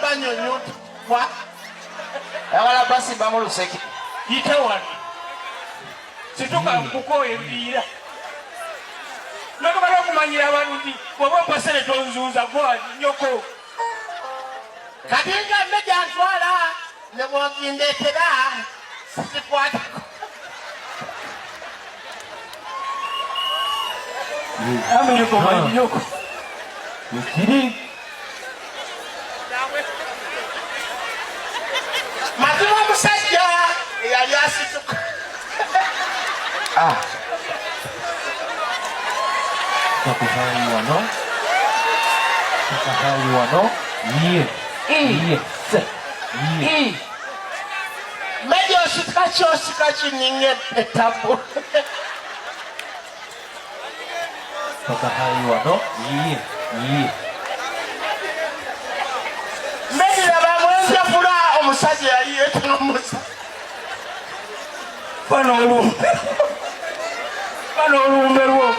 banyonyota wa awala basi bamuluseke yitawani situka kukoye mbira nokubala okumanyira abantu nti bwoba ompasere tonzunza gwani nyoko kati nga mmeja ntwala ne bwogindetera sikikwatako amenyoko manyoko mazima omusajja eyali asituka Takufali wano ye meja osituka kyosika kininga etabu Takufali wano ye medira bamwenjafula omusajja yali yetanomusa bano olumbe lwo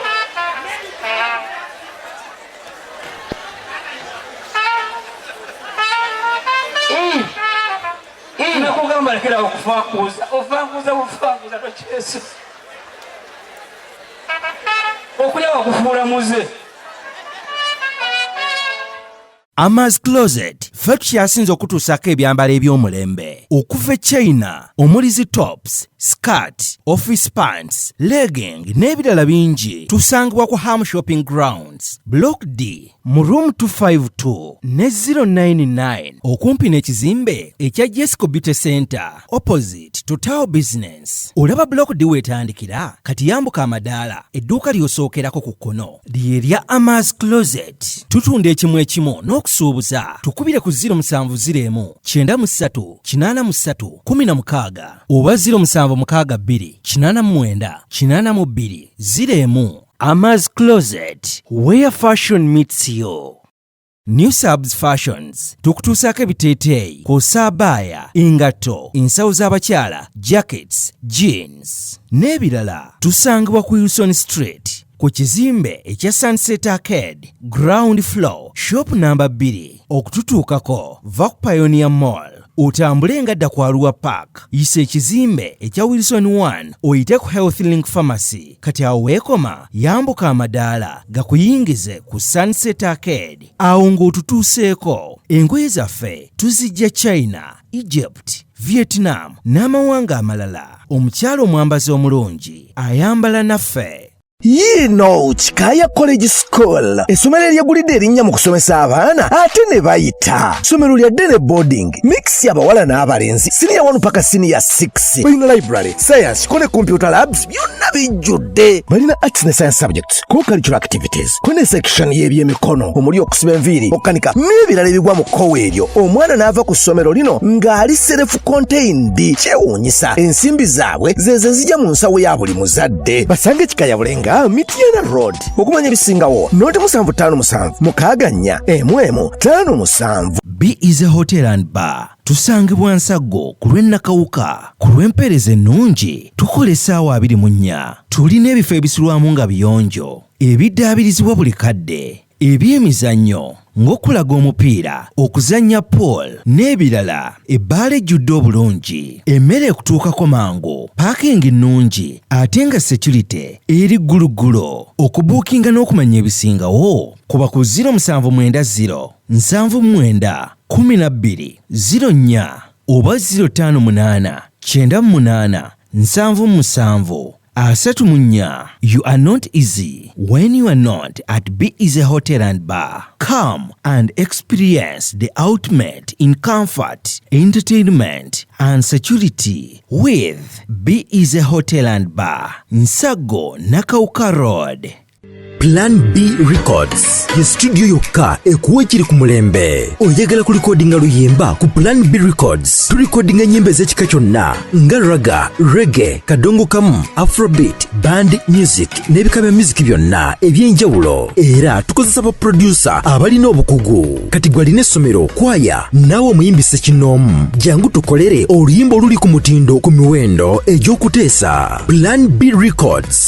nakugamba lekera okufankuza ofankuza tokyeso okulya wakufuula muze Ama's Closet ffe tukyasinza okutuusako ebyambalo eby'omulembe okuva e China omuli zi tops, skirt, office pants, legging n'ebirala bingi tusangibwa ku Ham Shopping Grounds Block D mu room 252 ne 099 okumpi n'ekizimbe ekya Jesco Beauty Center opposite to Tower Business. Olaba Block D wetandikira kati yambuka amadaala edduuka ly'osookerako ku kkono ly'erya Ama's Closet. Tutunda ekimu ekimu n'okusuubuza tukubire ku 0701 93 83 16 oba 0762 89 82 01. Ama's Closet, where fashion meets you. New Subs Fashions tukutuusako ebiteeteeyi kw'ossa abaya, engatto, ensawo z'abakyala, jackets, jeans n'ebirala. Tusangibwa ku Wilson Street ku kizimbe ekya Sunset Arcade ground floor shop number 2. Okututuukako va ku Pioneer Mall otambule ngadda ku Arua Park yisa ekizimbe ekya Wilson 1 oyite ku Health Link Pharmacy. Kati awo weekoma yambuka amadaala gakuyingize ku Sunset Arcade awo ng'otutuuseeko. Engoye zaffe tuzijja China, Egypt, Vietnam n'amawanga amalala. Omukyala omwambazi omulungi ayambala naffe. Yino Chikaya College School essomero eryagulidde erinnya mu kusomesa abaana ate ne bayita ssomero lya Dene Boarding mix y'abawala n'abalenzi senior 1 paka senior 6 balina library science ko ne computer labs byonna bijjudde balina arts ne science subjects co-curricular activities ko ne section y'ebyemikono omuli okusiba enviiri okukanika n'ebirala ebigwa mu kkowe eryo omwana n'ava ku ssomero lino ng'ali self contained kyewuunyisa ensimbi zaabwe ze zijja mu nsawo ya buli muzadde basange Chikaya Bulenga Mitiana Road okumanya ebisingawo noti 757 mukaganya emwemu 57. B is a hotel and bar. Tusangibwa Nsago ku lw'Ennakawuka ku lw'empeereza ennungi tukola essaawa 24. Tulina ebifo ebisulwamu nga biyonjo ebiddaabirizibwa buli kadde ebyemizannyo ng'okulaga omupiira okuzannya pool n'ebirala. Ebbaala ejjudde obulungi emmere ekutuukako mangu paakingi nnungi ate nga security eri gguluggulo. Okubuukinga n'okumanya ebisingawo kuba ku 0790 79 12 04 oba 058 98 77 34. You are not easy when you are not at B is a hotel and bar. Come and experience the ultimate in comfort, entertainment and security with B is a hotel and bar. Nsago Nakauka Road. Plan B Records ye studio yokka ekuwa ekiri ku mulembe. Oyagala ku recordinga luyimba ku Plan B Records tulikodinga nyimbe z'ekika kyonna nga raga, reggae, kadongo kamu, afrobeat, band music n'ebika bya music byonna eby'enjawulo. Era tukozesa ba producer abalina obukugu. Kati gwalina essomero kwaya naawe omuyimbise kinoomu jangu tukolere oluyimba oluli ku mutindo ku miwendo egy'okuteesa. Plan B Records